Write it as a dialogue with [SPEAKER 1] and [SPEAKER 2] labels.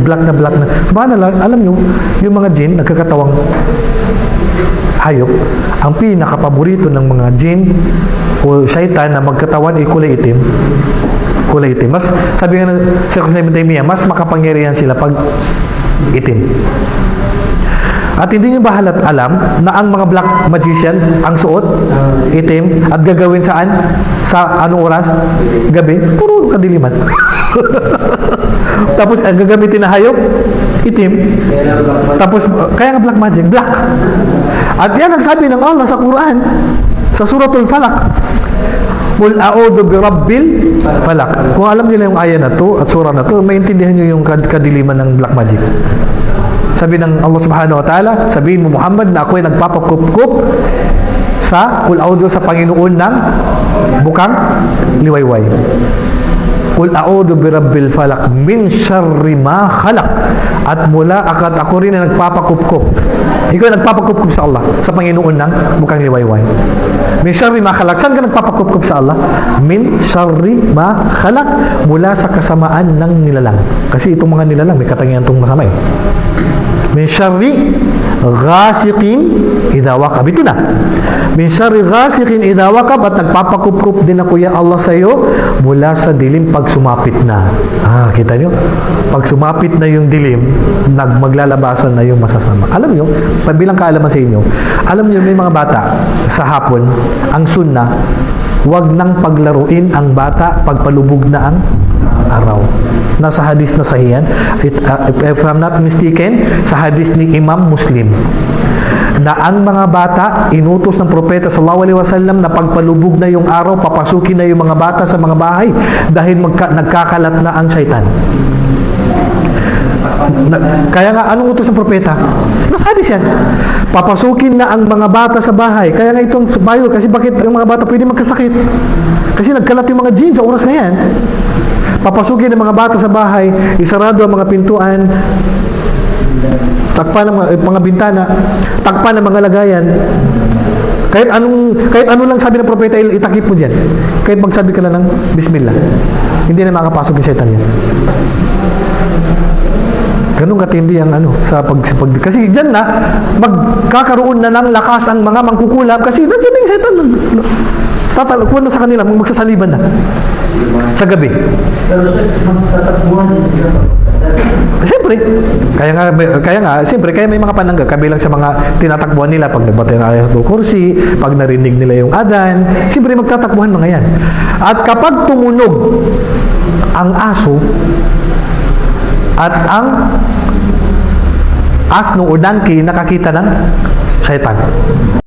[SPEAKER 1] black na. Subhanallah, alam nyo, yung mga jinn, nagkakatawang hayop, ang pinakapaborito ng mga jinn o shaitan na magkatawan ay kulay itim. Kulay itim. Mas, sabi nga ng Sheikh Ibn Taymiyyah, mas makapangyarihan sila pag itim. At hindi nyo ba halat alam na ang mga black magician, ang suot, itim, at gagawin saan? Sa anong oras? Gabi? Puro kadiliman. Tapos, ang gagamitin na hayop, itim. Tapos, kaya nga black magic, black. At yan ang sabi ng Allah sa Quran, sa Suratul Falaq. Qul a'udhu bi rabbil falaq. Kung alam nila yung ayah na to at surah na to, maintindihan nyo yung kadiliman ng black magic. Sabi ng Allah subhanahu wa ta'ala, sabihin mo Muhammad na ako'y nagpapakup-kup sa Qul a'udhu sa Panginoon ng bukang liwayway. Qul a'udhu bi rabbil falaq min syarri ma khalaq. At mula akad ako rin na nagpapakup-kup. Ikaw nagpapakup-kup sa Allah, sa Panginoon ng bukang liwayway. Min syarri ma khalaq. Saan ka nagpapakup-kup sa Allah? Min syarri ma khalaq. Mula sa kasamaan ng nilalang. Kasi itong mga nilalang, may katangian itong masama eh. Min syarri ghasiqin idha waqab. Ito na. Min syarri ghasiqin idha waqab. At nagpapakup-kup din ako ya Allah sa iyo mula sa dilim pag sumapit na. Kita nyo? Pag sumapit na yung dilim, maglalabasan na yung masasama. Alam nyo, bilang kaalaman sa inyo, alam nyo may mga bata sa hapon, ang sunnah, wag nang paglaruin ang bata pagpalubog na ang araw. Nasa hadis na sahihan, if I'm not mistaken, sa hadis ni Imam Muslim, na ang mga bata, inutos ng propeta sallallahu alaihi wasallam na pagpalubog na yung araw, papasukin na yung mga bata sa mga bahay dahil nagkakalat na ang syaitan. Kaya nga, anong utos ng propeta? Nasa hadis yan. Papasukin na ang mga bata sa bahay. Kaya nga itong bayo, kasi bakit ang mga bata pwede magkasakit? Kasi nagkalat yung mga jinn sa oras na yan. Papasukin ng mga bata sa bahay, isarado ang mga pintuan, takpan ng mga bintana, takpan ng mga lagayan. Kahit ano lang sabi ng propeta, itakip mo diyan. Kahit magsabi ka lang ng bismillah, hindi na makapasok yung syaitan yan. Ganun katindi ang kasi diyan na magkakaroon na ng lakas ang mga mangkukulam kasi nandiyan yung syaitan. Tatalikuan na sa kanila, magsasaliban na sa gabi. Siyempre, kaya may mga panangga kabilang sa mga tinatakbuhan nila pag nagbati ng Ayatul Kursi, pag narinig nila yung adan, siyempre magtatakbuhan mga yan. At kapag tumunog ang aso at ang asno o donkey, nakakita ng syaitan.